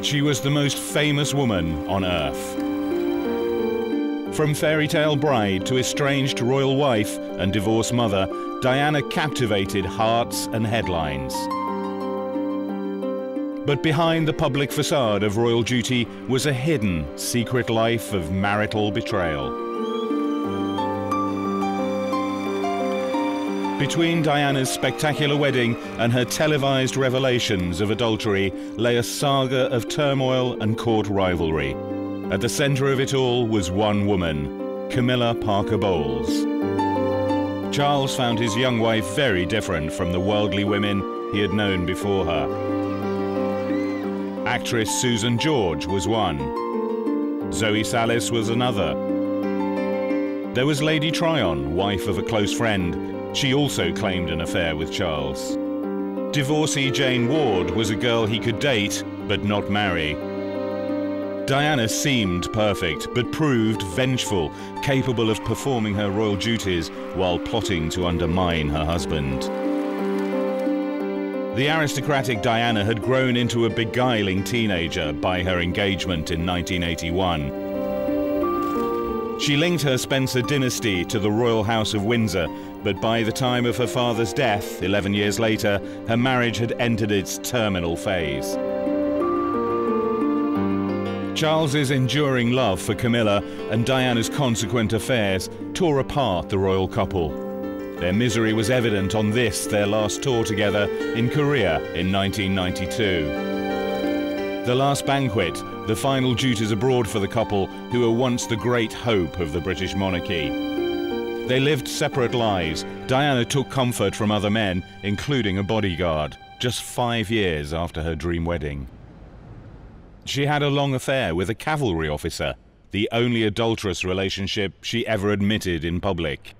She was the most famous woman on earth. From fairy tale bride to estranged royal wife and divorced mother, Diana captivated hearts and headlines. But behind the public facade of royal duty was a hidden, secret life of marital betrayal. Between Diana's spectacular wedding and her televised revelations of adultery lay a saga of turmoil and court rivalry. At the centre of it all was one woman, Camilla Parker Bowles. Charles found his young wife very different from the worldly women he had known before her. Actress Susan George was one. Zoe Sallis was another. There was Lady Tryon, wife of a close friend. She also claimed an affair with Charles. Divorcee Jane Ward was a girl he could date, but not marry. Diana seemed perfect, but proved vengeful, capable of performing her royal duties while plotting to undermine her husband. The aristocratic Diana had grown into a beguiling teenager by her engagement in 1981. She linked her Spencer dynasty to the royal house of Windsor, but by the time of her father's death, 11 years later, her marriage had entered its terminal phase. Charles's enduring love for Camilla and Diana's consequent affairs tore apart the royal couple. Their misery was evident on this, their last tour together in Korea in 1992. The last banquet, the final duties abroad for the couple who were once the great hope of the British monarchy. They lived separate lives. Diana took comfort from other men, including a bodyguard, just 5 years after her dream wedding. She had a long affair with a cavalry officer, the only adulterous relationship she ever admitted in public.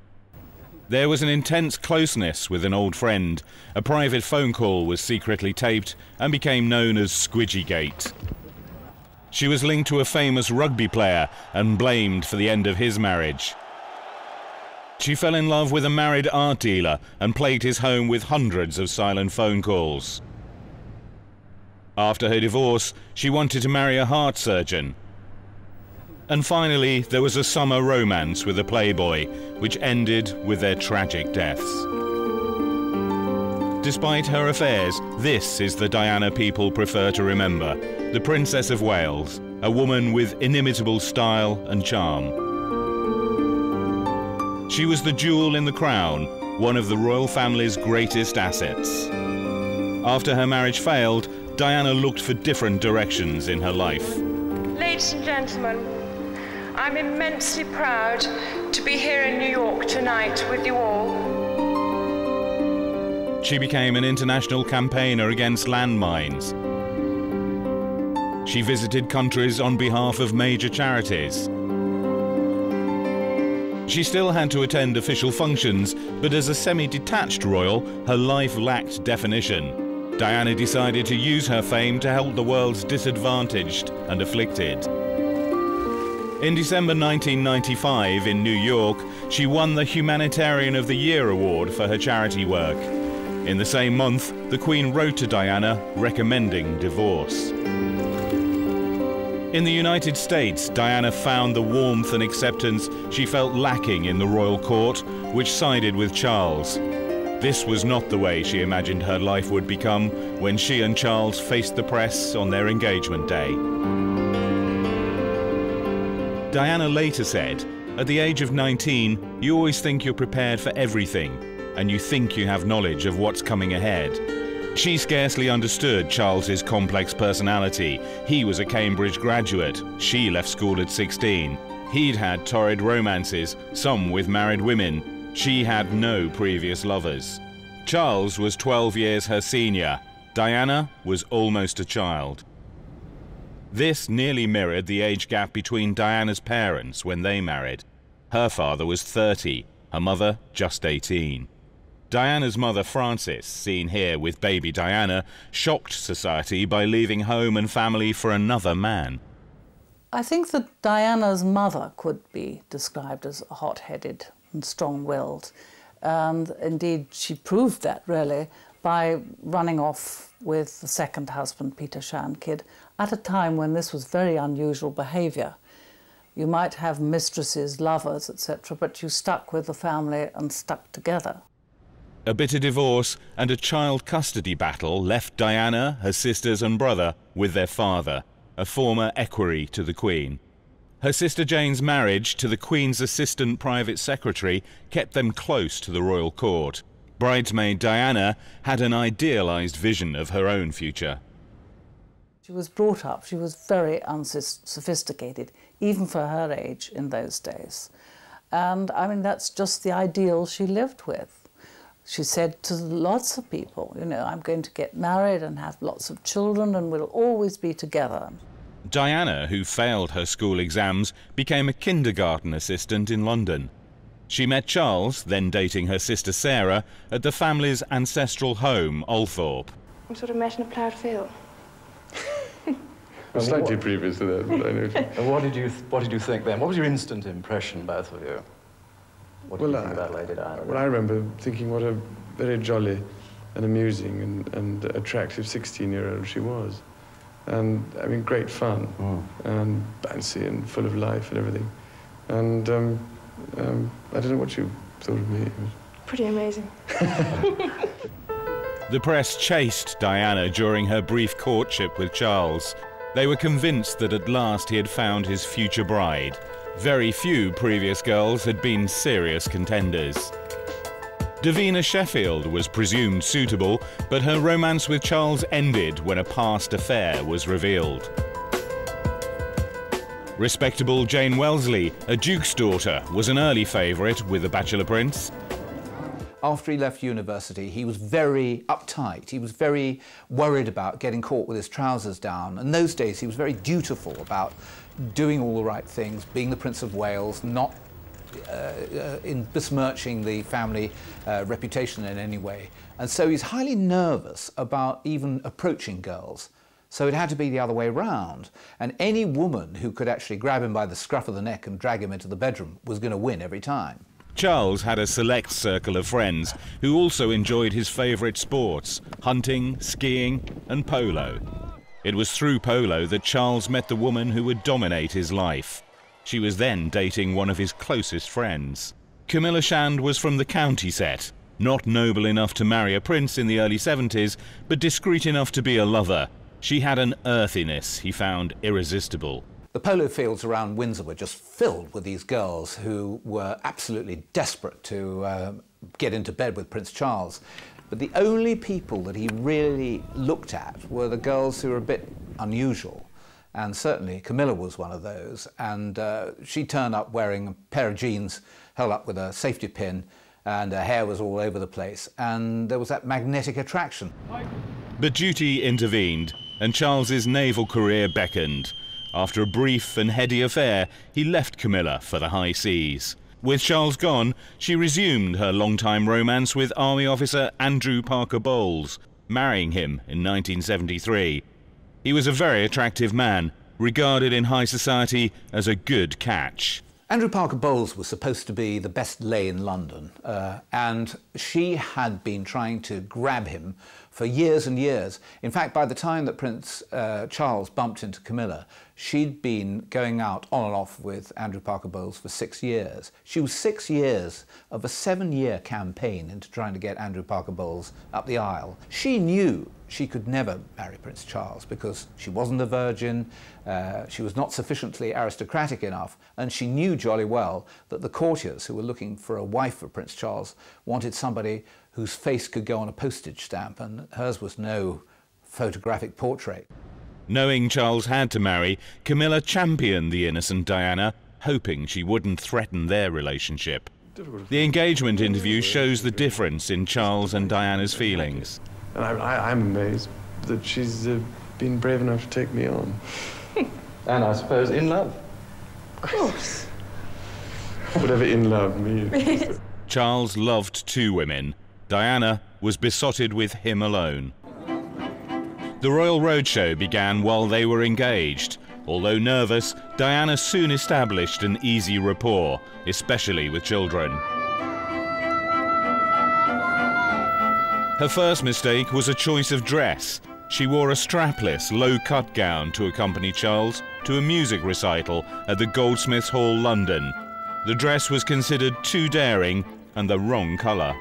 There was an intense closeness with an old friend. A private phone call was secretly taped and became known as Squidgygate. She was linked to a famous rugby player and blamed for the end of his marriage. She fell in love with a married art dealer and plagued his home with hundreds of silent phone calls. After her divorce, she wanted to marry a heart surgeon. And finally, there was a summer romance with a playboy, which ended with their tragic deaths. Despite her affairs, this is the Diana people prefer to remember, the Princess of Wales, a woman with inimitable style and charm. She was the jewel in the crown, one of the royal family's greatest assets. After her marriage failed, Diana looked for different directions in her life. Ladies and gentlemen, I'm immensely proud to be here in New York tonight with you all. She became an international campaigner against landmines. She visited countries on behalf of major charities. She still had to attend official functions, but as a semi-detached royal, her life lacked definition. Diana decided to use her fame to help the world's disadvantaged and afflicted. In December 1995 in New York, she won the Humanitarian of the Year award for her charity work. In the same month, the Queen wrote to Diana recommending divorce. In the United States, Diana found the warmth and acceptance she felt lacking in the royal court, which sided with Charles. This was not the way she imagined her life would become when she and Charles faced the press on their engagement day. Diana later said, "At the age of 19, you always think you're prepared for everything, and you think you have knowledge of what's coming ahead." She scarcely understood Charles's complex personality. He was a Cambridge graduate. She left school at 16. He'd had torrid romances, some with married women. She had no previous lovers. Charles was 12 years her senior. Diana was almost a child. This nearly mirrored the age gap between Diana's parents when they married. Her father was 30, her mother just 18. Diana's mother, Frances, seen here with baby Diana, shocked society by leaving home and family for another man. I think that Diana's mother could be described as hot-headed and strong-willed. And indeed, she proved that, really, by running off with the second husband, Peter Shand Kidd, at a time when this was very unusual behaviour. You might have mistresses, lovers, etc., but you stuck with the family and stuck together. A bitter divorce and a child custody battle left Diana, her sisters and brother with their father, a former equerry to the Queen. Her sister Jane's marriage to the Queen's assistant private secretary kept them close to the royal court. Bridesmaid Diana had an idealised vision of her own future. She was brought up, she was very unsophisticated, even for her age in those days. And I mean, that's just the ideal she lived with. She said to lots of people, you know, I'm going to get married and have lots of children and we'll always be together. Diana, who failed her school exams, became a kindergarten assistant in London. She met Charles, then dating her sister Sarah, at the family's ancestral home, Althorpe. I'm sort of met in a ploughed field. Slightly previous to that, but I know. And what did you think then? What was your instant impression, both of you? What did you think about Lady Diana? Well, I remember thinking what a very jolly and amusing and attractive 16-year-old she was. And, I mean, great fun, and bouncy and full of life and everything. And I don't know what you thought of me. Pretty amazing. The press chased Diana during her brief courtship with Charles. They were convinced that at last he had found his future bride. Very few previous girls had been serious contenders. Davina Sheffield was presumed suitable, but her romance with Charles ended when a past affair was revealed. Respectable Jane Wellesley, a duke's daughter, was an early favourite with the Bachelor Prince. After he left university, he was very uptight. He was very worried about getting caught with his trousers down. In those days, he was very dutiful about doing all the right things, being the Prince of Wales, not in besmirching the family reputation in any way. And so he's highly nervous about even approaching girls. So it had to be the other way round. And any woman who could actually grab him by the scruff of the neck and drag him into the bedroom was going to win every time. Charles had a select circle of friends who also enjoyed his favourite sports, hunting, skiing and polo. It was through polo that Charles met the woman who would dominate his life. She was then dating one of his closest friends. Camilla Shand was from the county set, not noble enough to marry a prince in the early 70s, but discreet enough to be a lover. She had an earthiness he found irresistible. The polo fields around Windsor were just filled with these girls who were absolutely desperate to get into bed with Prince Charles. But the only people that he really looked at were the girls who were a bit unusual. And certainly Camilla was one of those. And she turned up wearing a pair of jeans held up with a safety pin, and her hair was all over the place. And there was that magnetic attraction. But duty intervened, and Charles's naval career beckoned. After a brief and heady affair, he left Camilla for the high seas. With Charles gone, she resumed her long-time romance with Army officer Andrew Parker Bowles, marrying him in 1973. He was a very attractive man, regarded in high society as a good catch. Andrew Parker Bowles was supposed to be the best lay in London, and she had been trying to grab him for years and years. In fact, by the time that Prince Charles bumped into Camilla, she'd been going out on and off with Andrew Parker Bowles for 6 years. She was 6 years of a 7-year campaign into trying to get Andrew Parker Bowles up the aisle. She knew she could never marry Prince Charles because she wasn't a virgin, she was not sufficiently aristocratic enough, and she knew jolly well that the courtiers who were looking for a wife for Prince Charles wanted somebody whose face could go on a postage stamp, and hers was no photographic portrait. Knowing Charles had to marry, Camilla championed the innocent Diana, hoping she wouldn't threaten their relationship. The engagement interview shows the difference in Charles and Diana's feelings. And I'm amazed that she's been brave enough to take me on. And I suppose in love. Of course. Whatever in love means. Charles loved 2 women. Diana was besotted with him alone. The Royal Roadshow began while they were engaged. Although nervous, Diana soon established an easy rapport, especially with children. Her first mistake was a choice of dress. She wore a strapless, low-cut gown to accompany Charles to a music recital at the Goldsmiths Hall, London. The dress was considered too daring and the wrong colour.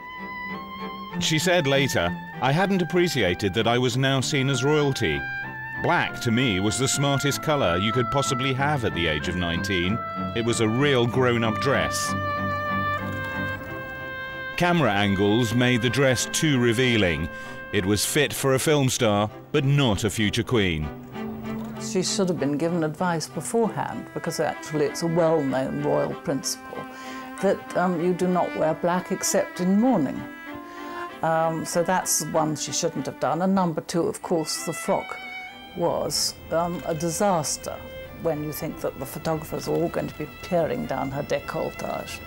She said later, "I hadn't appreciated that I was now seen as royalty. Black, to me, was the smartest colour you could possibly have at the age of 19. It was a real grown-up dress." Camera angles made the dress too revealing. It was fit for a film star, but not a future queen. She should have been given advice beforehand, because actually it's a well-known royal principle that you do not wear black except in mourning. So that's one she shouldn't have done. And number two, of course, the frock was a disaster when you think that the photographers are all going to be peering down her décolletage.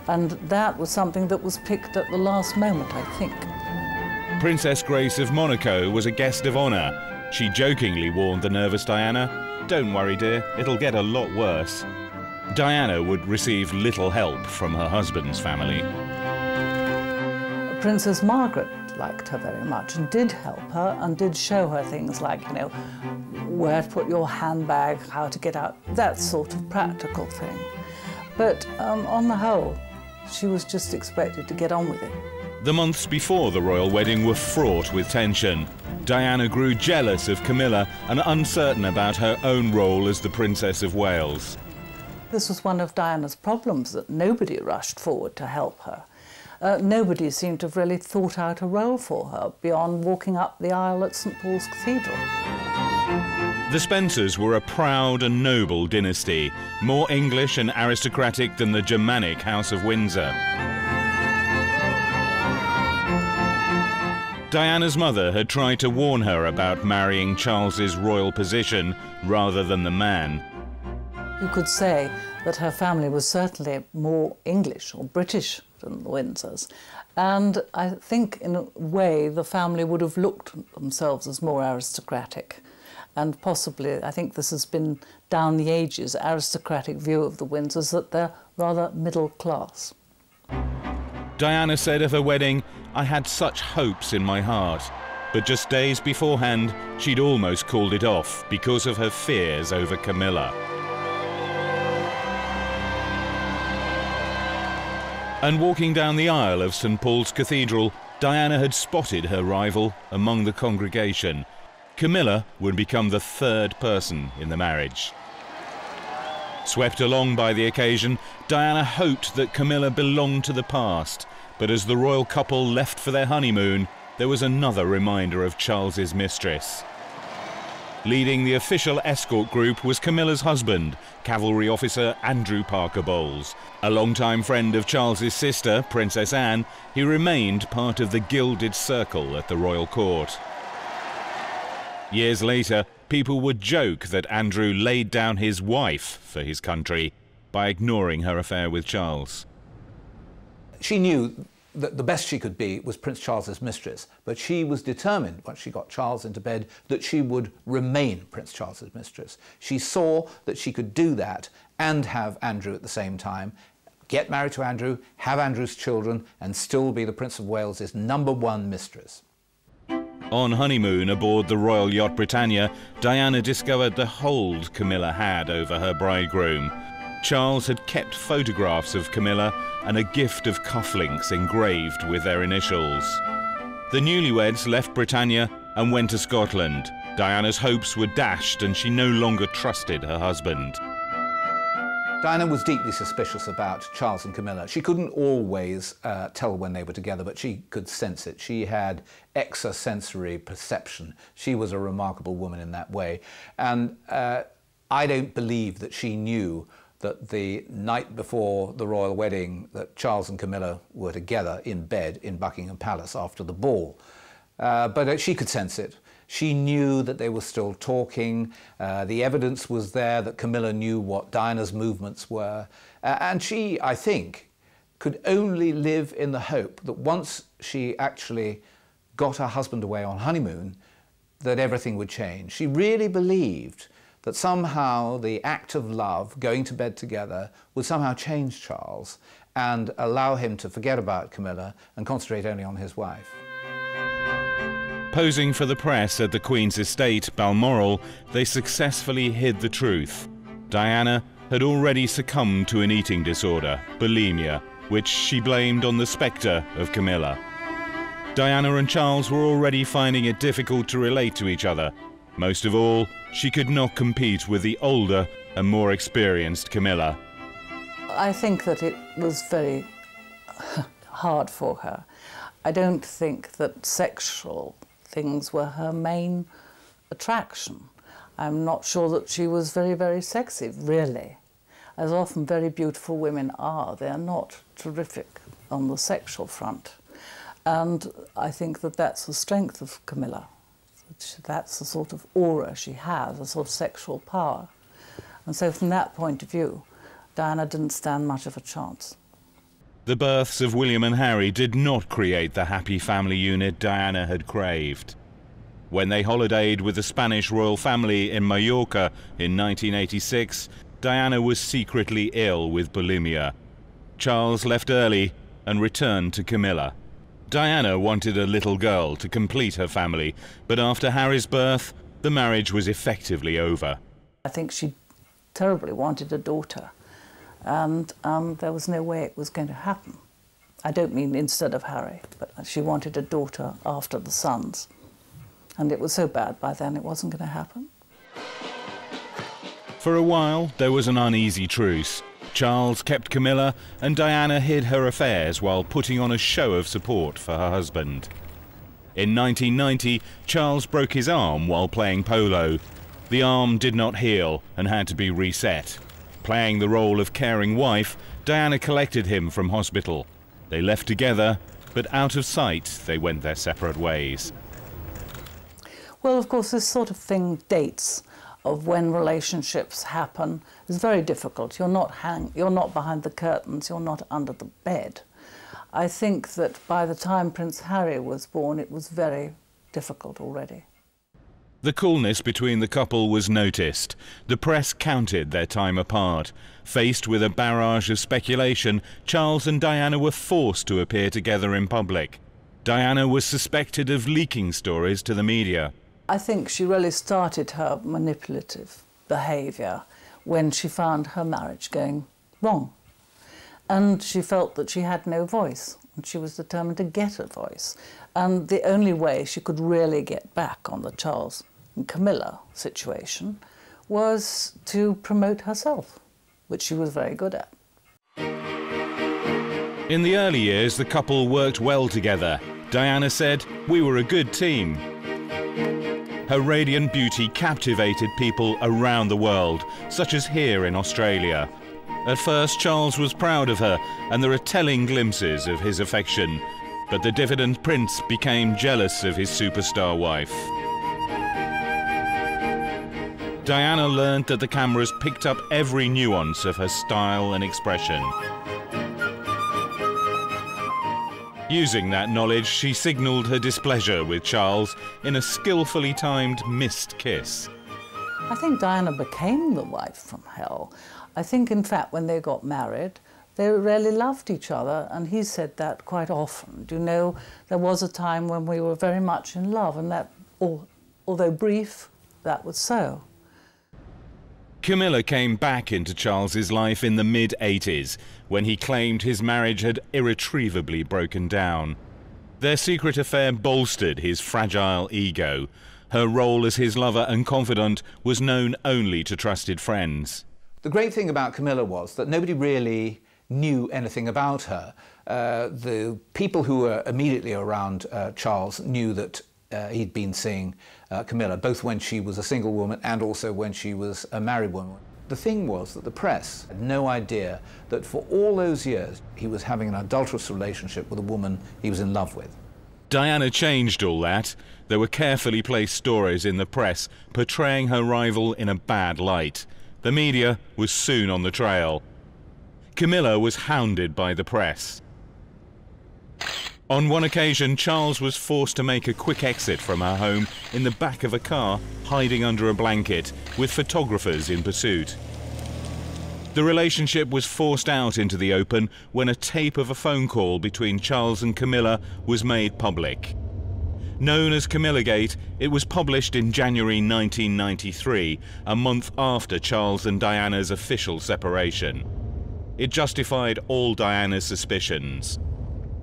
And that was something that was picked at the last moment, I think. Princess Grace of Monaco was a guest of honour. She jokingly warned the nervous Diana, "Don't worry, dear, it'll get a lot worse." Diana would receive little help from her husband's family. Princess Margaret liked her very much and did help her and did show her things like, you know, where to put your handbag, how to get out, that sort of practical thing. But on the whole, she was just expected to get on with it. The months before the royal wedding were fraught with tension. Diana grew jealous of Camilla and uncertain about her own role as the Princess of Wales. This was one of Diana's problems, that nobody rushed forward to help her. Nobody seemed to have really thought out a role for her beyond walking up the aisle at St Paul's Cathedral. The Spencers were a proud and noble dynasty, more English and aristocratic than the Germanic House of Windsor. Diana's mother had tried to warn her about marrying Charles's royal position rather than the man. You could say that her family was certainly more English or British than the Windsors. And I think, in a way, the family would have looked at themselves as more aristocratic. And possibly, I think this has been down the ages, aristocratic view of the Windsors, that they're rather middle class. Diana said of her wedding, "I had such hopes in my heart." But just days beforehand, she'd almost called it off because of her fears over Camilla. And walking down the aisle of St Paul's Cathedral, Diana had spotted her rival among the congregation. Camilla would become the third person in the marriage. Swept along by the occasion, Diana hoped that Camilla belonged to the past, but as the royal couple left for their honeymoon, there was another reminder of Charles's mistress. Leading the official escort group was Camilla's husband, cavalry officer Andrew Parker Bowles. A longtime friend of Charles's sister, Princess Anne, he remained part of the gilded circle at the royal court. Years later, people would joke that Andrew laid down his wife for his country by ignoring her affair with Charles. She knew that the best she could be was Prince Charles's mistress, but she was determined, once she got Charles into bed, that she would remain Prince Charles's mistress. She saw that she could do that and have Andrew at the same time, get married to Andrew, have Andrew's children, and still be the Prince of Wales's #1 mistress. On honeymoon aboard the royal yacht Britannia, Diana discovered the hold Camilla had over her bridegroom. Charles had kept photographs of Camilla and a gift of cufflinks engraved with their initials. The newlyweds left Britannia and went to Scotland. Diana's hopes were dashed and she no longer trusted her husband. Diana was deeply suspicious about Charles and Camilla. She couldn't always tell when they were together, but she could sense it. She had extrasensory perception. She was a remarkable woman in that way. And I don't believe that she knew that the night before the royal wedding that Charles and Camilla were together in bed in Buckingham Palace after the ball. But she could sense it. She knew that they were still talking. The evidence was there that Camilla knew what Diana's movements were. And she, I think, could only live in the hope that once she actually got her husband away on honeymoon, that everything would change. She really believed that somehow the act of love, going to bed together, would somehow change Charles and allow him to forget about Camilla and concentrate only on his wife. Posing for the press at the Queen's estate, Balmoral, they successfully hid the truth. Diana had already succumbed to an eating disorder, bulimia, which she blamed on the spectre of Camilla. Diana and Charles were already finding it difficult to relate to each other. Most of all, she could not compete with the older and more experienced Camilla. I think that it was very hard for her. I don't think that sexual things were her main attraction. I'm not sure that she was very, very sexy, really. As often very beautiful women are, they're not terrific on the sexual front. And I think that that's the strength of Camilla. That's the sort of aura she has, a sort of sexual power. And so from that point of view, Diana didn't stand much of a chance. The births of William and Harry did not create the happy family unit Diana had craved. When they holidayed with the Spanish royal family in Mallorca in 1986, Diana was secretly ill with bulimia. Charles left early and returned to Camilla. Diana wanted a little girl to complete her family, but after Harry's birth, the marriage was effectively over. I think she terribly wanted a daughter, and there was no way it was going to happen. I don't mean instead of Harry, but she wanted a daughter after the sons. And it was so bad by then it wasn't going to happen. For a while, there was an uneasy truce. Charles kept Camilla, and Diana hid her affairs while putting on a show of support for her husband. In 1990, Charles broke his arm while playing polo. The arm did not heal and had to be reset. Playing the role of caring wife, Diana collected him from hospital. They left together, but out of sight, they went their separate ways. Well, of course, this sort of thing, dates of when relationships happen, is very difficult. You're not behind the curtains, you're not under the bed. I think that by the time Prince Harry was born, it was very difficult already. The coolness between the couple was noticed. The press counted their time apart. Faced with a barrage of speculation, Charles and Diana were forced to appear together in public. Diana was suspected of leaking stories to the media. I think she really started her manipulative behaviour when she found her marriage going wrong. And she felt that she had no voice, and she was determined to get a voice. And the only way she could really get back on the Charles and Camilla situation was to promote herself, which she was very good at. In the early years, the couple worked well together. Diana said, "We were a good team." Her radiant beauty captivated people around the world, such as here in Australia. At first, Charles was proud of her, and there are telling glimpses of his affection. But the diffident prince became jealous of his superstar wife. Diana learned that the cameras picked up every nuance of her style and expression. Using that knowledge, she signalled her displeasure with Charles in a skillfully timed missed kiss. I think Diana became the wife from hell. I think, in fact, when they got married, they really loved each other, and he said that quite often. Do you know, there was a time when we were very much in love, and that, although brief, that was so. Camilla came back into Charles's life in the mid-80s, when he claimed his marriage had irretrievably broken down. Their secret affair bolstered his fragile ego. Her role as his lover and confidant was known only to trusted friends. The great thing about Camilla was that nobody really knew anything about her. The people who were immediately around Charles knew that he'd been seeing Camilla, both when she was a single woman and also when she was a married woman. The thing was that the press had no idea that for all those years he was having an adulterous relationship with a woman he was in love with. Diana changed all that. There were carefully placed stories in the press portraying her rival in a bad light. The media was soon on the trail. Camilla was hounded by the press. On one occasion, Charles was forced to make a quick exit from her home in the back of a car, hiding under a blanket, with photographers in pursuit. The relationship was forced out into the open when a tape of a phone call between Charles and Camilla was made public. Known as Camillagate, it was published in January 1993, a month after Charles and Diana's official separation. It justified all Diana's suspicions.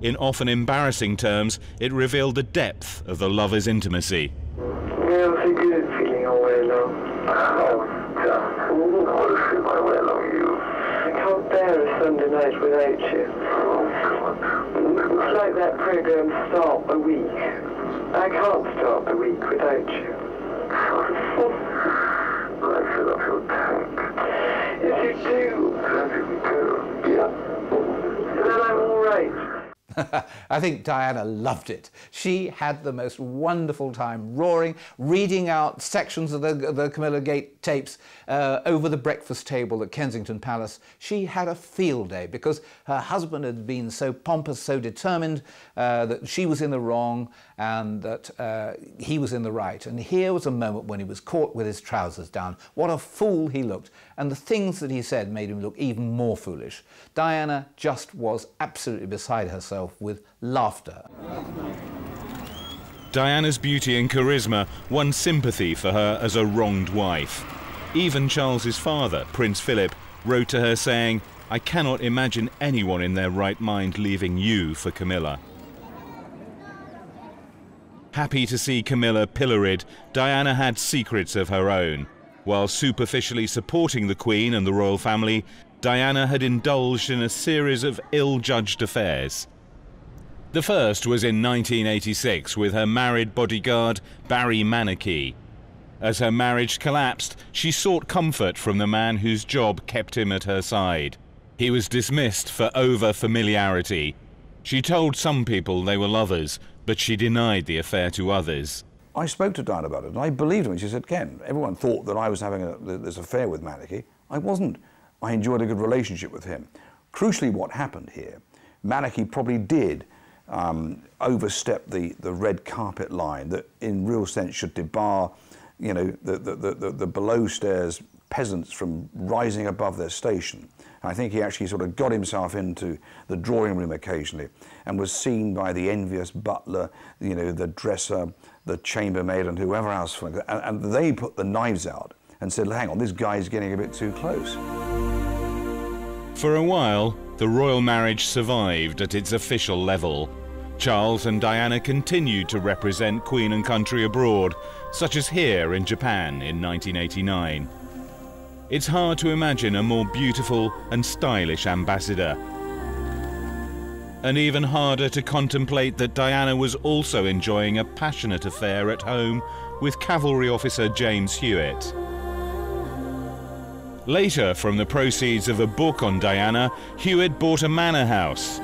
In often embarrassing terms, it revealed the depth of the lovers' intimacy. How's the good feeling away now? Oh, just wonderful my well on you. I can't bear a Sunday night without you. It's like that program Start the Week. I can't start the week without you. I fill up your tank. Yes, you do. Yes, you do. Yeah. Then I'm all right. I think Diana loved it. She had the most wonderful time roaring, reading out sections of the Camillagate tapes over the breakfast table at Kensington Palace. She had a field day because her husband had been so pompous, so determined that she was in the wrong and that he was in the right. And here was a moment when he was caught with his trousers down. What a fool he looked. And the things that he said made him look even more foolish. Diana just was absolutely beside herself with laughter. Diana's beauty and charisma won sympathy for her as a wronged wife. Even Charles's father, Prince Philip, wrote to her saying, "I cannot imagine anyone in their right mind leaving you for Camilla." Happy to see Camilla pilloried, Diana had secrets of her own. While superficially supporting the Queen and the royal family, Diana had indulged in a series of ill-judged affairs. The first was in 1986 with her married bodyguard, Barry Manicky. As her marriage collapsed, she sought comfort from the man whose job kept him at her side. He was dismissed for over-familiarity. She told some people they were lovers, but she denied the affair to others. I spoke to Diana about it, and I believed her when she said, "Ken, everyone thought that I was having this affair with Manicky. I wasn't. I enjoyed a good relationship with him." Crucially, what happened here, Manicky probably did overstep the red carpet line that in real sense should debar, you know, the below stairs peasants from rising above their station. I think he actually sort of got himself into the drawing room occasionally and was seen by the envious butler, you know, the dresser, the chambermaid and whoever else. And they put the knives out and said, "Hang on, this guy's getting a bit too close." For a while, the royal marriage survived at its official level. Charles and Diana continued to represent Queen and country abroad, such as here in Japan in 1989. It's hard to imagine a more beautiful and stylish ambassador. And even harder to contemplate that Diana was also enjoying a passionate affair at home with cavalry officer James Hewitt. Later, from the proceeds of a book on Diana, Hewitt bought a manor house.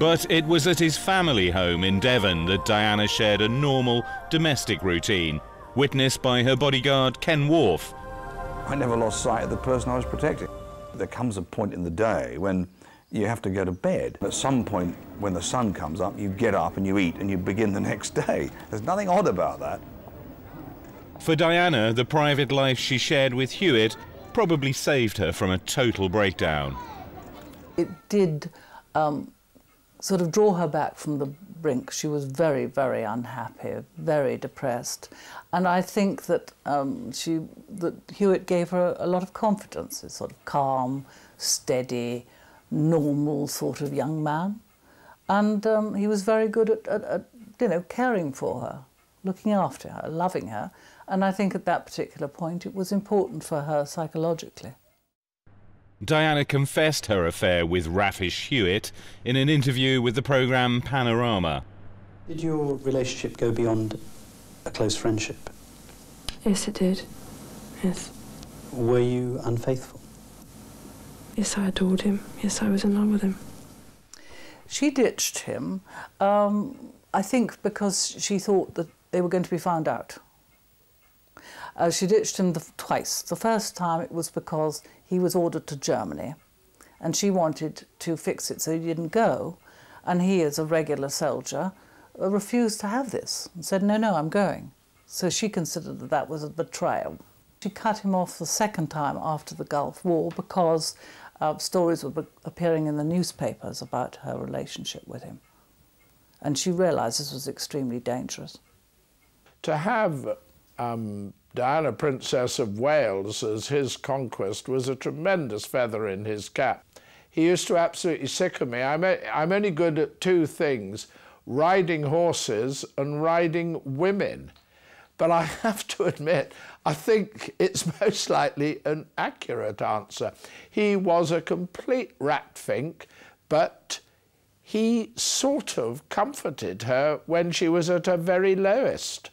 But it was at his family home in Devon that Diana shared a normal domestic routine, witnessed by her bodyguard Ken Wharf. I never lost sight of the person I was protecting. There comes a point in the day when you have to go to bed. At some point, when the sun comes up, you get up and you eat and you begin the next day. There's nothing odd about that. For Diana, the private life she shared with Hewitt probably saved her from a total breakdown. It did sort of draw her back from the brink. She was very, very unhappy, very depressed. And I think that, that Hewitt gave her a lot of confidence, a sort of calm, steady, normal sort of young man. And he was very good at you know, caring for her, looking after her, loving her. And I think at that particular point it was important for her psychologically. Diana confessed her affair with Raffish Hewitt in an interview with the programme Panorama. Did your relationship go beyond a close friendship? Yes, it did. Yes. Were you unfaithful? Yes, I adored him. Yes, I was in love with him. She ditched him, I think because she thought that they were going to be found out. She ditched him twice. The first time it was because he was ordered to Germany and she wanted to fix it so he didn't go, and he, as a regular soldier, refused to have this and said, "No, no, I'm going." So she considered that that was a betrayal. She cut him off the second time after the Gulf War because stories were appearing in the newspapers about her relationship with him. And she realised this was extremely dangerous. To have Diana, Princess of Wales, as his conquest was a tremendous feather in his cap. He used to absolutely sicken me. I'm only good at two things, riding horses and riding women. But I have to admit, I think it's most likely an accurate answer. He was a complete ratfink, but he sort of comforted her when she was at her very lowest.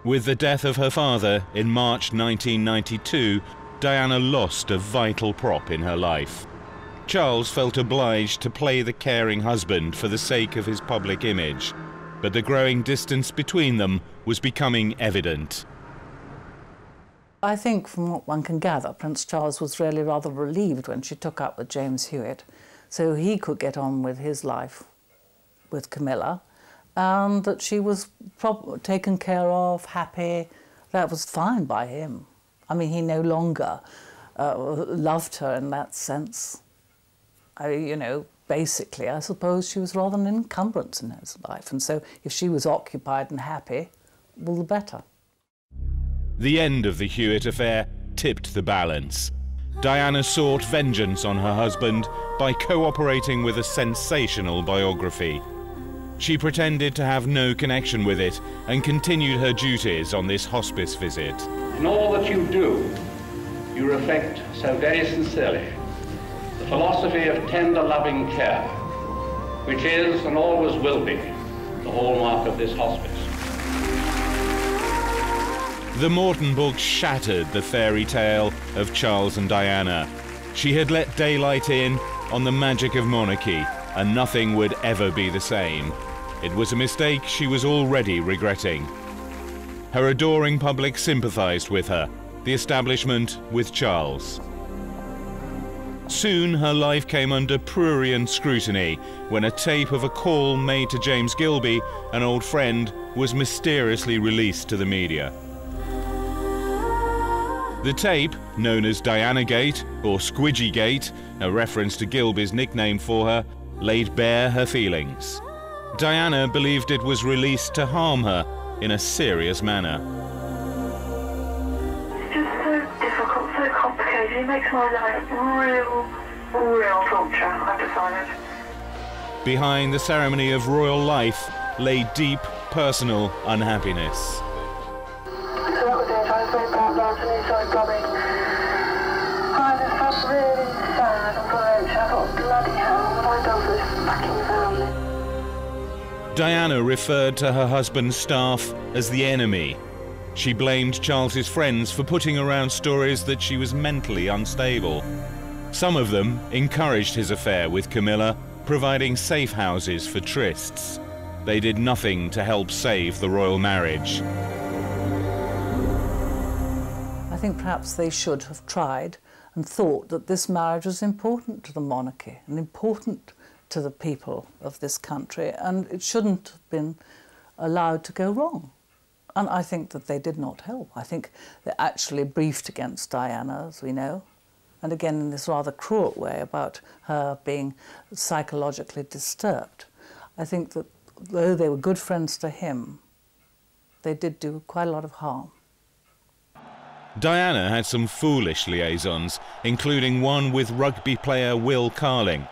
With the death of her father in March 1992, Diana lost a vital prop in her life. Charles felt obliged to play the caring husband for the sake of his public image, but the growing distance between them was becoming evident. I think from what one can gather, Prince Charles was really rather relieved when she took up with James Hewitt, so he could get on with his life with Camilla, and that she was taken care of, happy. That was fine by him. I mean, he no longer loved her in that sense. You know, basically, I suppose she was rather an encumbrance in his life, and so if she was occupied and happy, all the better. The end of the Hewitt affair tipped the balance. Diana sought vengeance on her husband by cooperating with a sensational biography. She pretended to have no connection with it and continued her duties on this hospice visit. In all that you do, you reflect so very sincerely the philosophy of tender, loving care, which is and always will be the hallmark of this hospice. The Morton book shattered the fairy tale of Charles and Diana. She had let daylight in on the magic of monarchy, and nothing would ever be the same. It was a mistake she was already regretting. Her adoring public sympathised with her, the establishment with Charles. Soon her life came under prurient scrutiny when a tape of a call made to James Gilby, an old friend, was mysteriously released to the media. The tape, known as Diana Gate or Squidgy Gate, a reference to Gilby's nickname for her, laid bare her feelings. Diana believed it was released to harm her in a serious manner. It's just so difficult, so complicated. It makes my life real torture, I've decided. Behind the ceremony of royal life lay deep personal unhappiness. So that was it. I was very proud last and he started blubbing. I just felt really sad and broke. I thought, bloody hell, what have I done for this fucking family? Diana referred to her husband's staff as the enemy. She blamed Charles's friends for putting around stories that she was mentally unstable. Some of them encouraged his affair with Camilla, providing safe houses for trysts. They did nothing to help save the royal marriage. I think perhaps they should have tried and thought that this marriage was important to the monarchy and important to the people of this country, and it shouldn't have been allowed to go wrong. And I think that they did not help. I think they actually briefed against Diana, as we know, and again in this rather cruel way about her being psychologically disturbed. I think that though they were good friends to him, they did do quite a lot of harm. Diana had some foolish liaisons, including one with rugby player Will Carling.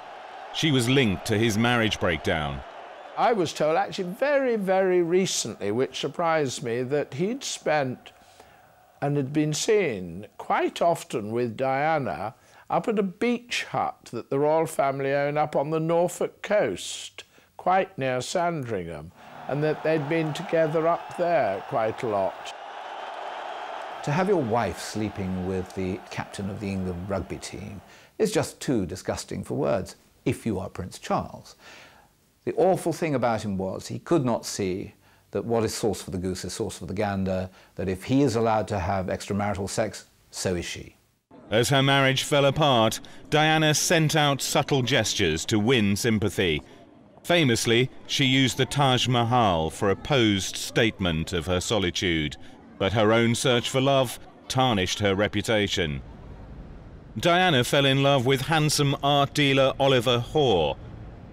She was linked to his marriage breakdown. I was told actually very, very recently, which surprised me, that he'd spent and had been seen quite often with Diana up at a beach hut that the royal family own up on the Norfolk coast, quite near Sandringham, and that they'd been together up there quite a lot. To have your wife sleeping with the captain of the England rugby team is just too disgusting for words, if you are Prince Charles. The awful thing about him was he could not see that what is sauce for the goose is sauce for the gander, that if he is allowed to have extramarital sex, so is she. As her marriage fell apart, Diana sent out subtle gestures to win sympathy. Famously, she used the Taj Mahal for a posed statement of her solitude, but her own search for love tarnished her reputation. Diana fell in love with handsome art dealer Oliver Hoare.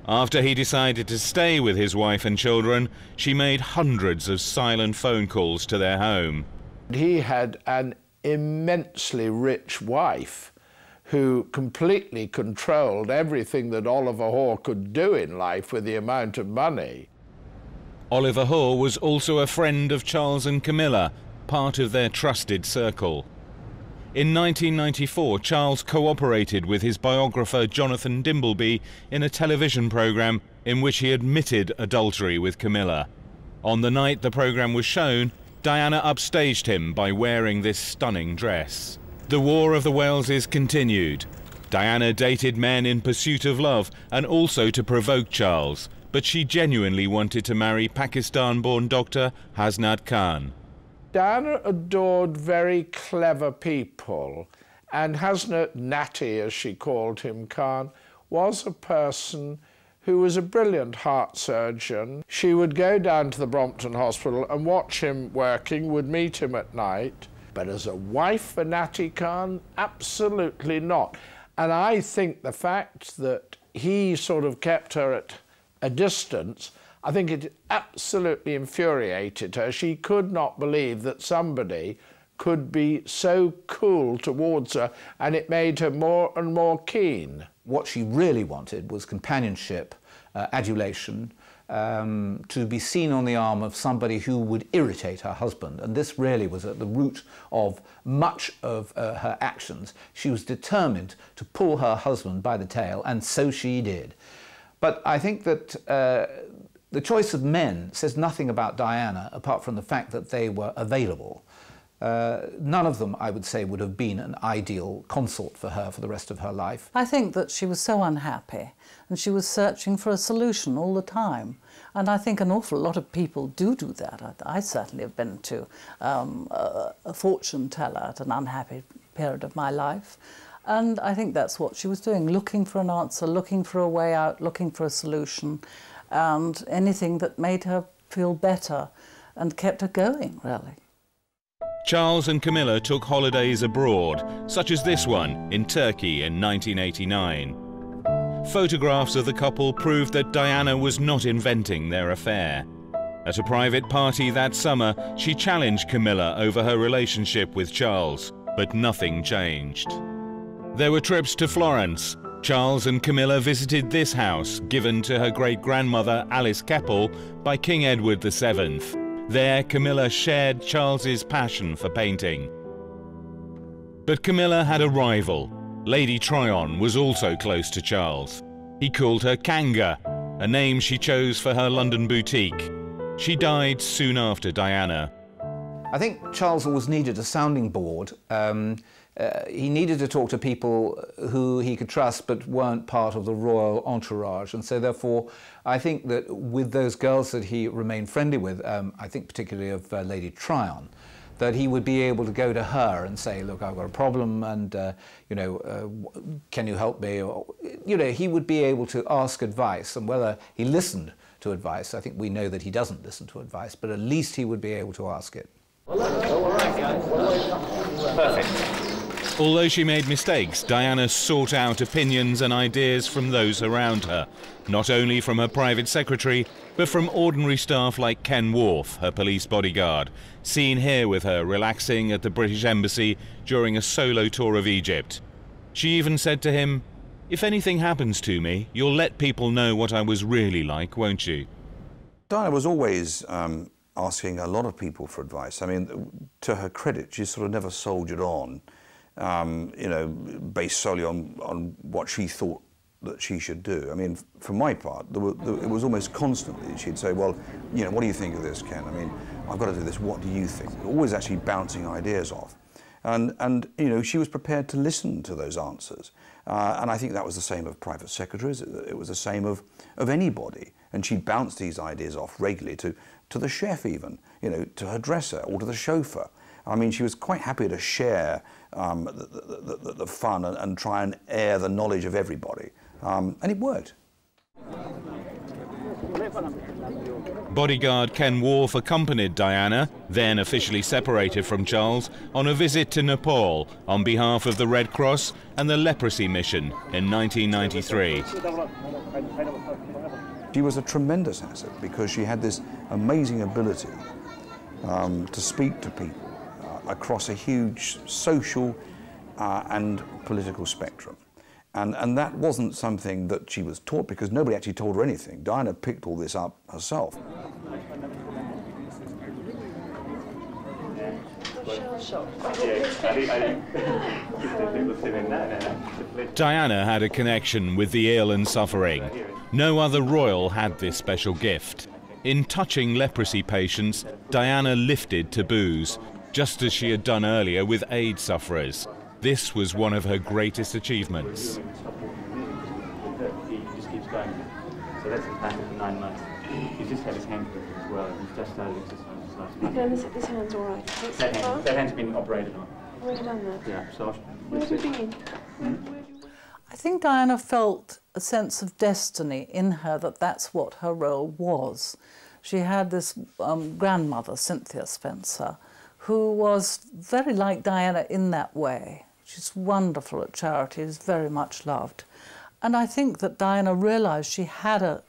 After he decided to stay with his wife and children, she made hundreds of silent phone calls to their home. He had an immensely rich wife who completely controlled everything that Oliver Hoare could do in life with the amount of money. Oliver Hoare was also a friend of Charles and Camilla, part of their trusted circle. In 1994, Charles cooperated with his biographer Jonathan Dimbleby in a television programme in which he admitted adultery with Camilla. On the night the programme was shown, Diana upstaged him by wearing this stunning dress. The War of the Waleses continued. Diana dated men in pursuit of love and also to provoke Charles, but she genuinely wanted to marry Pakistan-born doctor Hasnat Khan. Diana adored very clever people, and Hasnat Natty, as she called him, Khan, was a person who was a brilliant heart surgeon. She would go down to the Brompton Hospital and watch him working, would meet him at night. But as a wife for Natty Khan, absolutely not. And I think the fact that he sort of kept her at a distance, I think it absolutely infuriated her. She could not believe that somebody could be so cool towards her, and it made her more and more keen. What she really wanted was companionship, adulation, to be seen on the arm of somebody who would irritate her husband. And this really was at the root of much of her actions. She was determined to pull her husband by the tail, and so she did. But I think that the choice of men says nothing about Diana apart from the fact that they were available. None of them, I would say, would have been an ideal consort for her for the rest of her life. I think that she was so unhappy and she was searching for a solution all the time. And I think an awful lot of people do that. I certainly have been to a fortune teller at an unhappy period of my life. And I think that's what she was doing, looking for an answer, looking for a way out, looking for a solution, and anything that made her feel better and kept her going, really. Charles and Camilla took holidays abroad, such as this one in Turkey in 1989. Photographs of the couple proved that Diana was not inventing their affair. At a private party that summer, she challenged Camilla over her relationship with Charles, but nothing changed. There were trips to Florence. Charles and Camilla visited this house, given to her great-grandmother Alice Keppel by King Edward VII. There, Camilla shared Charles's passion for painting. But Camilla had a rival. Lady Tryon was also close to Charles. He called her Kanga, a name she chose for her London boutique. She died soon after Diana. I think Charles always needed a sounding board. He needed to talk to people who he could trust but weren't part of the royal entourage. And so therefore, I think that with those girls that he remained friendly with, I think particularly of Lady Tryon, that he would be able to go to her and say, look, I've got a problem and, you know, can you help me? Or, you know, he would be able to ask advice, and whether he listened to advice, I think we know that he doesn't listen to advice, but at least he would be able to ask it. Perfect. Although she made mistakes, Diana sought out opinions and ideas from those around her, not only from her private secretary, but from ordinary staff like Ken Wharf, her police bodyguard, seen here with her relaxing at the British Embassy during a solo tour of Egypt. She even said to him, "If anything happens to me, you'll let people know what I was really like, won't you?" Diana was always asking a lot of people for advice. I mean, to her credit, she sort of never soldiered on, you know, based solely on what she thought that she should do. I mean, for my part, it was almost constantly she'd say, well, you know, what do you think of this, Ken? I mean, I've got to do this, what do you think? Always actually bouncing ideas off. And you know, she was prepared to listen to those answers. And I think that was the same of private secretaries. It was the same of anybody. And she'd bounce these ideas off regularly to the chef even, you know, to her dresser or to the chauffeur. I mean, she was quite happy to share the fun and try and air the knowledge of everybody. And it worked. Bodyguard Ken Wharf accompanied Diana, then officially separated from Charles, on a visit to Nepal on behalf of the Red Cross and the Leprosy Mission in 1993. She was a tremendous asset because she had this amazing ability to speak to people across a huge social and political spectrum. And that wasn't something that she was taught because nobody actually told her anything. Diana picked all this up herself. Diana had a connection with the ill and suffering. No other royal had this special gift. In touching leprosy patients, Diana lifted taboos, just as she had done earlier with AIDS sufferers. This was one of her greatest achievements. He just keeps going. So that's his battle for 9 months. He's just had his hand broken as well. He's just started exercises last month. This hand's all right. That hand's been operated on. Already done that? Yeah, so... Where have you been? I think Diana felt a sense of destiny in her that that's what her role was. She had this grandmother, Cynthia Spencer, who was very like Diana in that way. She's wonderful at charities, very much loved. And I think that Diana realised she had a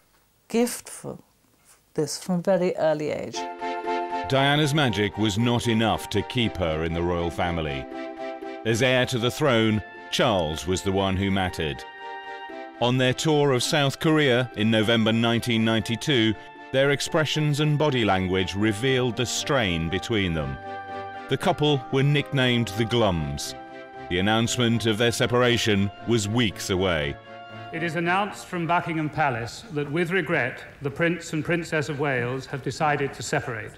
gift for this from a very early age. Diana's magic was not enough to keep her in the royal family. As heir to the throne, Charles was the one who mattered. On their tour of South Korea in November 1992, their expressions and body language revealed the strain between them. The couple were nicknamed the Glums. The announcement of their separation was weeks away. It is announced from Buckingham Palace that, with regret, the Prince and Princess of Wales have decided to separate.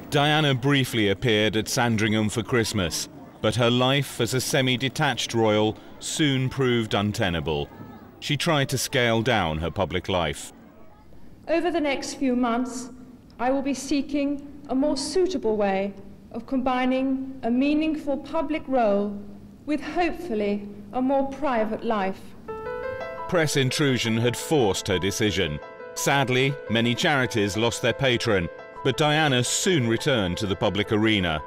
Diana briefly appeared at Sandringham for Christmas, but her life as a semi-detached royal soon proved untenable. She tried to scale down her public life. Over the next few months, I will be seeking a more suitable way of combining a meaningful public role with, hopefully, a more private life. Press intrusion had forced her decision. Sadly, many charities lost their patron, but Diana soon returned to the public arena.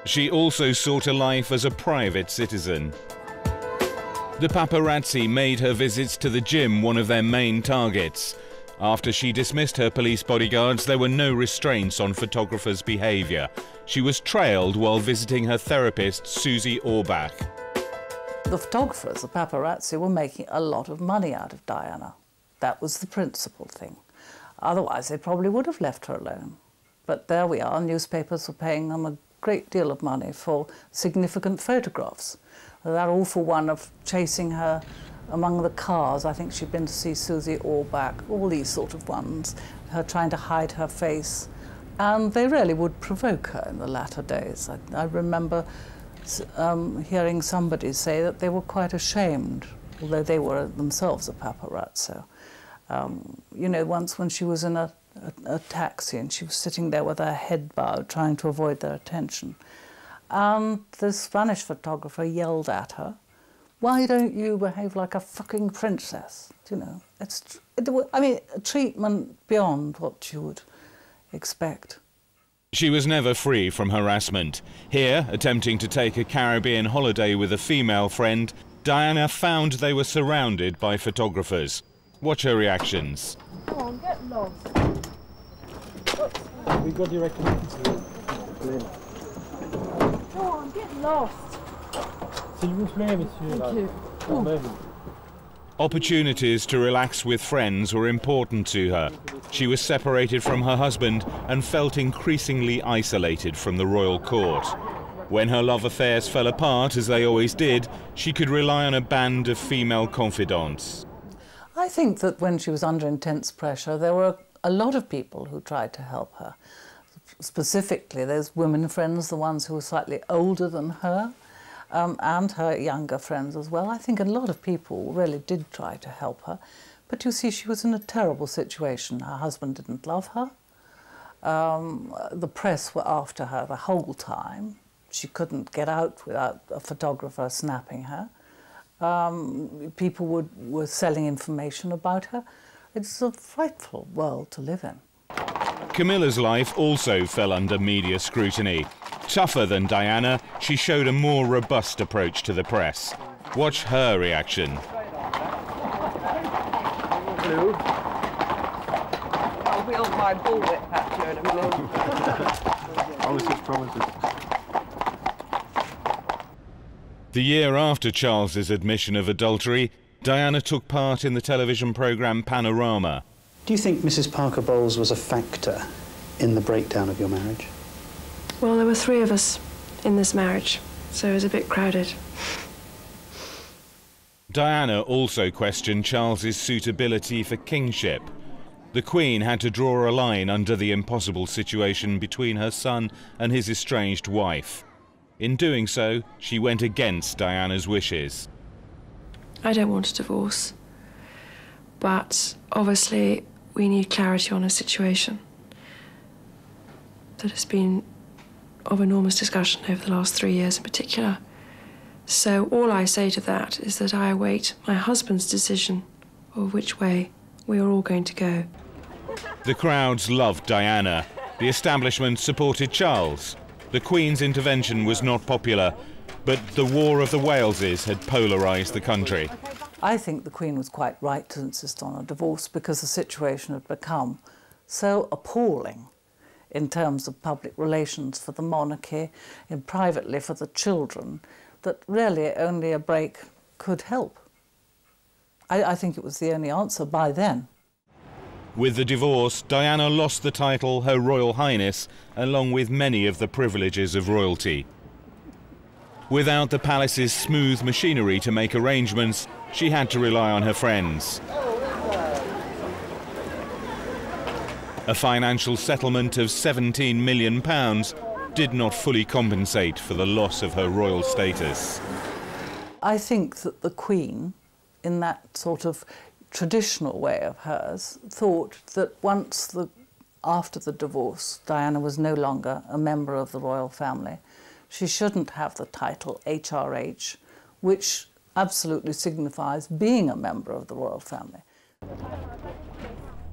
She also sought a life as a private citizen. The paparazzi made her visits to the gym one of their main targets. After she dismissed her police bodyguards, there were no restraints on photographers' behaviour. She was trailed while visiting her therapist, Susie Orbach. The photographers, the paparazzi, were making a lot of money out of Diana. That was the principal thing. Otherwise, they probably would have left her alone. But there we are, newspapers were paying them a great deal of money for significant photographs. That awful one of chasing her among the cars, I think she'd been to see Susie Orbach, all these sort of ones, her trying to hide her face. And they really would provoke her in the latter days. I remember hearing somebody say that they were quite ashamed, although they were themselves a paparazzo. You know, once when she was in a taxi and she was sitting there with her head bowed, trying to avoid their attention. And the Spanish photographer yelled at her, "Why don't you behave like a fucking princess?" You know, I mean, treatment beyond what you would expect. She was never free from harassment. Here, attempting to take a Caribbean holiday with a female friend, Diana found they were surrounded by photographers. Watch her reactions. Come on, get lost. We got direct connection. Come on, get lost. S'il vous plaît, monsieur. Thank you. Quand même. Opportunities to relax with friends were important to her. She was separated from her husband and felt increasingly isolated from the royal court. When her love affairs fell apart, as they always did, she could rely on a band of female confidants. I think that when she was under intense pressure, there were a lot of people who tried to help her. Specifically, those women friends, the ones who were slightly older than her, and her younger friends as well. I think a lot of people really did try to help her. But you see, she was in a terrible situation. Her husband didn't love her. The press were after her the whole time. She couldn't get out without a photographer snapping her. People were selling information about her. It's a frightful world to live in. Camilla's life also fell under media scrutiny. Tougher than Diana, she showed a more robust approach to the press. Watch her reaction. Hello. I'll wheel my bullwhip at you in a minute. Promises, promises. The year after Charles's admission of adultery, Diana took part in the television programme Panorama. Do you think Mrs. Parker Bowles was a factor in the breakdown of your marriage? Well, there were 3 of us in this marriage, so it was a bit crowded. Diana also questioned Charles's suitability for kingship. The Queen had to draw a line under the impossible situation between her son and his estranged wife. In doing so, she went against Diana's wishes. I don't want a divorce, but obviously we need clarity on a situation that has been of enormous discussion over the last 3 years in particular. So all I say to that is that I await my husband's decision of which way we are all going to go. The crowds loved Diana. The establishment supported Charles. The Queen's intervention was not popular, but the War of the Waleses had polarised the country. I think the Queen was quite right to insist on a divorce because the situation had become so appalling in terms of public relations for the monarchy and privately for the children that really only a break could help. I think it was the only answer by then. With the divorce, Diana lost the title Her Royal Highness, along with many of the privileges of royalty. Without the palace's smooth machinery to make arrangements, she had to rely on her friends. A financial settlement of £17 million did not fully compensate for the loss of her royal status. I think that the Queen, in that sort of traditional way of hers, thought that after the divorce, Diana was no longer a member of the royal family. She shouldn't have the title HRH, which absolutely signifies being a member of the royal family.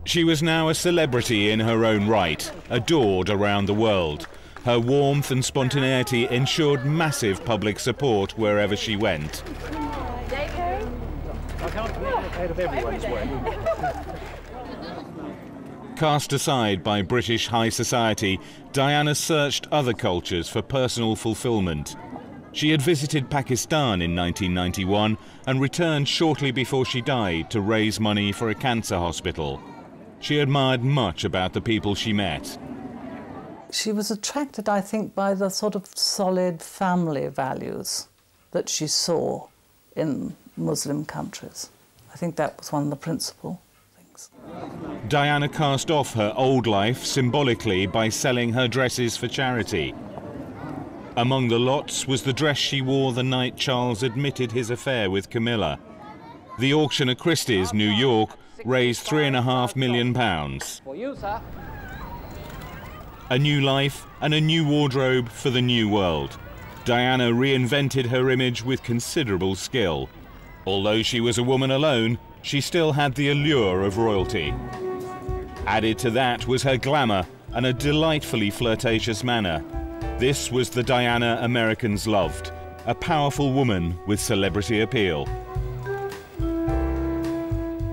She was now a celebrity in her own right, adored around the world. Her warmth and spontaneity ensured massive public support wherever she went. I can't communicate of everyone's way. Cast aside by British high society, Diana searched other cultures for personal fulfilment. She had visited Pakistan in 1991 and returned shortly before she died to raise money for a cancer hospital. She admired much about the people she met. She was attracted, I think, by the sort of solid family values that she saw in Muslim countries. I think that was one of the principal things. Diana cast off her old life symbolically by selling her dresses for charity. Among the lots was the dress she wore the night Charles admitted his affair with Camilla. The auction at Christie's, New York, raised £3.5 million. For you, sir. A new life and a new wardrobe for the new world. Diana reinvented her image with considerable skill. Although she was a woman alone, she still had the allure of royalty. Added to that was her glamour and a delightfully flirtatious manner. This was the Diana Americans loved, a powerful woman with celebrity appeal.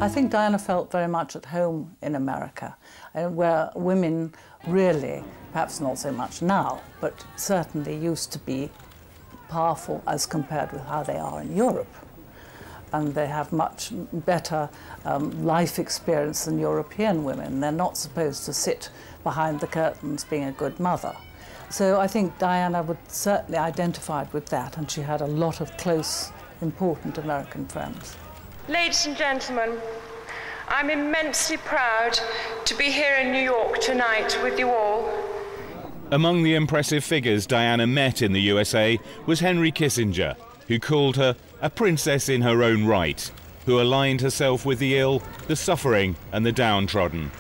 I think Diana felt very much at home in America, where women really, perhaps not so much now, but certainly used to be powerful as compared with how they are in Europe. And they have much better life experience than European women. They're not supposed to sit behind the curtains being a good mother. So I think Diana would certainly identify with that, and she had a lot of close, important American friends. Ladies and gentlemen, I'm immensely proud to be here in New York tonight with you all. Among the impressive figures Diana met in the USA was Henry Kissinger, who called her a princess in her own right, who aligned herself with the ill, the suffering and the downtrodden.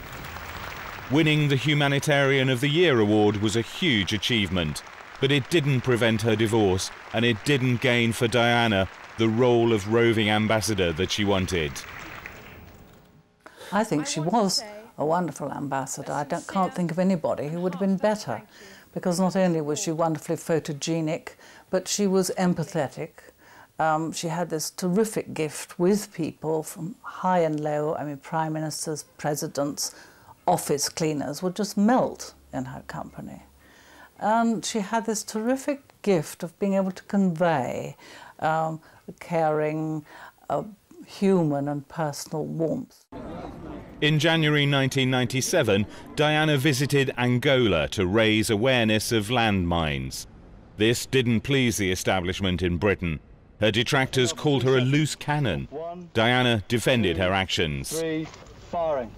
Winning the Humanitarian of the Year award was a huge achievement, but it didn't prevent her divorce, and it didn't gain for Diana the role of roving ambassador that she wanted. I think she was a wonderful ambassador. I can't think of anybody who would have been better, because not only was she wonderfully photogenic, but she was empathetic. She had this terrific gift with people from high and low. I mean, prime ministers, presidents, office cleaners would just melt in her company. And she had this terrific gift of being able to convey caring, human and personal warmth. In January 1997, Diana visited Angola to raise awareness of landmines. This didn't please the establishment in Britain. Her detractors called her a loose cannon. Diana defended her actions. 3, firing.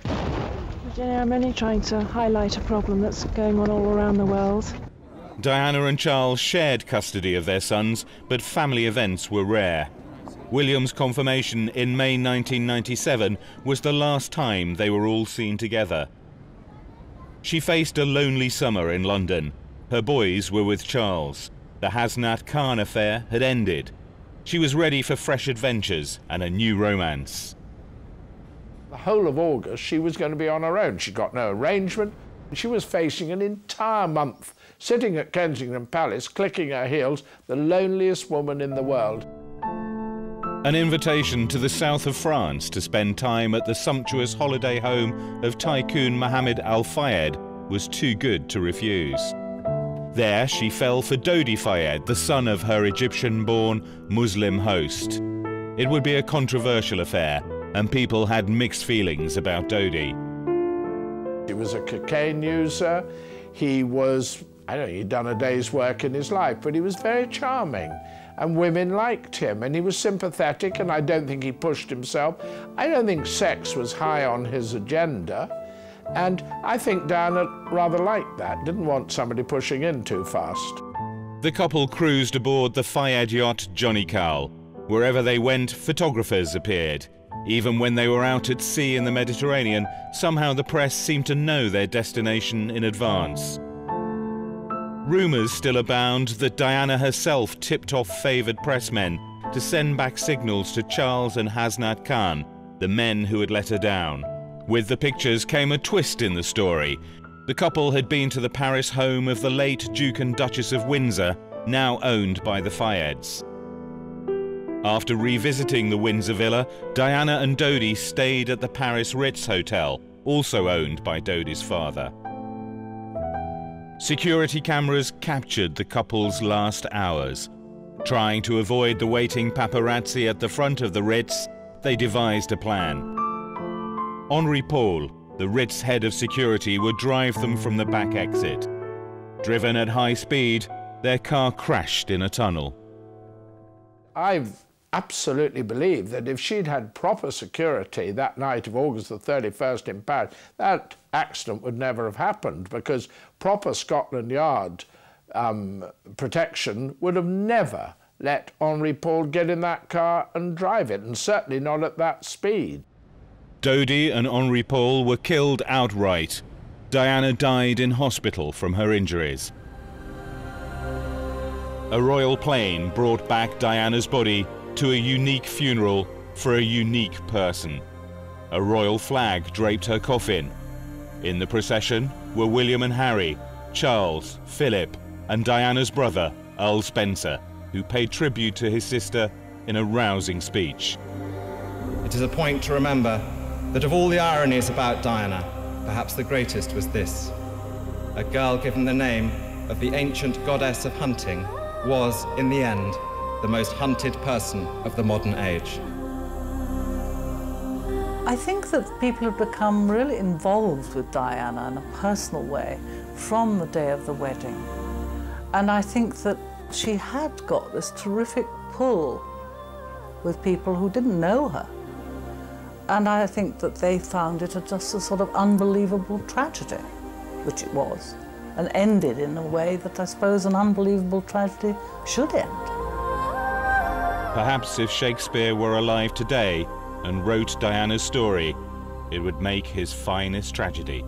Virginia, I'm only trying to highlight a problem that's going on all around the world. Diana and Charles shared custody of their sons, but family events were rare. William's confirmation in May 1997 was the last time they were all seen together. She faced a lonely summer in London. Her boys were with Charles. The Hasnat Khan affair had ended. She was ready for fresh adventures and a new romance. The whole of August, she was going to be on her own. She got no arrangement. She was facing an entire month, sitting at Kensington Palace, clicking her heels, the loneliest woman in the world. An invitation to the south of France to spend time at the sumptuous holiday home of tycoon Mohammed Al Fayed was too good to refuse. There she fell for Dodi Fayed, the son of her Egyptian-born Muslim host. It would be a controversial affair, and people had mixed feelings about Dodi. He was a cocaine user. He was, I don't know, he'd done a day's work in his life, but he was very charming. And women liked him, and he was sympathetic, and I don't think he pushed himself. I don't think sex was high on his agenda, and I think Diana rather liked that, didn't want somebody pushing in too fast. The couple cruised aboard the Fayed yacht Johnny Carl. Wherever they went, photographers appeared. Even when they were out at sea in the Mediterranean, somehow the press seemed to know their destination in advance. Rumours still abound that Diana herself tipped off favoured pressmen to send back signals to Charles and Hasnat Khan, the men who had let her down. With the pictures came a twist in the story. The couple had been to the Paris home of the late Duke and Duchess of Windsor, now owned by the Fayeds. After revisiting the Windsor villa, Diana and Dodi stayed at the Paris Ritz Hotel, also owned by Dodi's father. Security cameras captured the couple's last hours. Trying to avoid the waiting paparazzi at the front of the Ritz, they devised a plan. Henri Paul, the Ritz head of security, would drive them from the back exit. Driven at high speed, their car crashed in a tunnel. I absolutely believe that if she'd had proper security that night of August the 31st in Paris, that accident would never have happened, because proper Scotland Yard protection would have never let Henri Paul get in that car and drive it, and certainly not at that speed. Dodi and Henri Paul were killed outright. Diana died in hospital from her injuries. A royal plane brought back Diana's body to a unique funeral for a unique person. A royal flag draped her coffin. In the procession were William and Harry, Charles, Philip, and Diana's brother, Earl Spencer, who paid tribute to his sister in a rousing speech. It is a point to remember that of all the ironies about Diana, perhaps the greatest was this. A girl given the name of the ancient goddess of hunting was, in the end, the most hunted person of the modern age. I think that people have become really involved with Diana in a personal way from the day of the wedding. And I think that she had got this terrific pull with people who didn't know her. And I think that they found it just a sort of unbelievable tragedy, which it was, and ended in a way that I suppose an unbelievable tragedy should end. Perhaps if Shakespeare were alive today and wrote Diana's story, it would make his finest tragedy.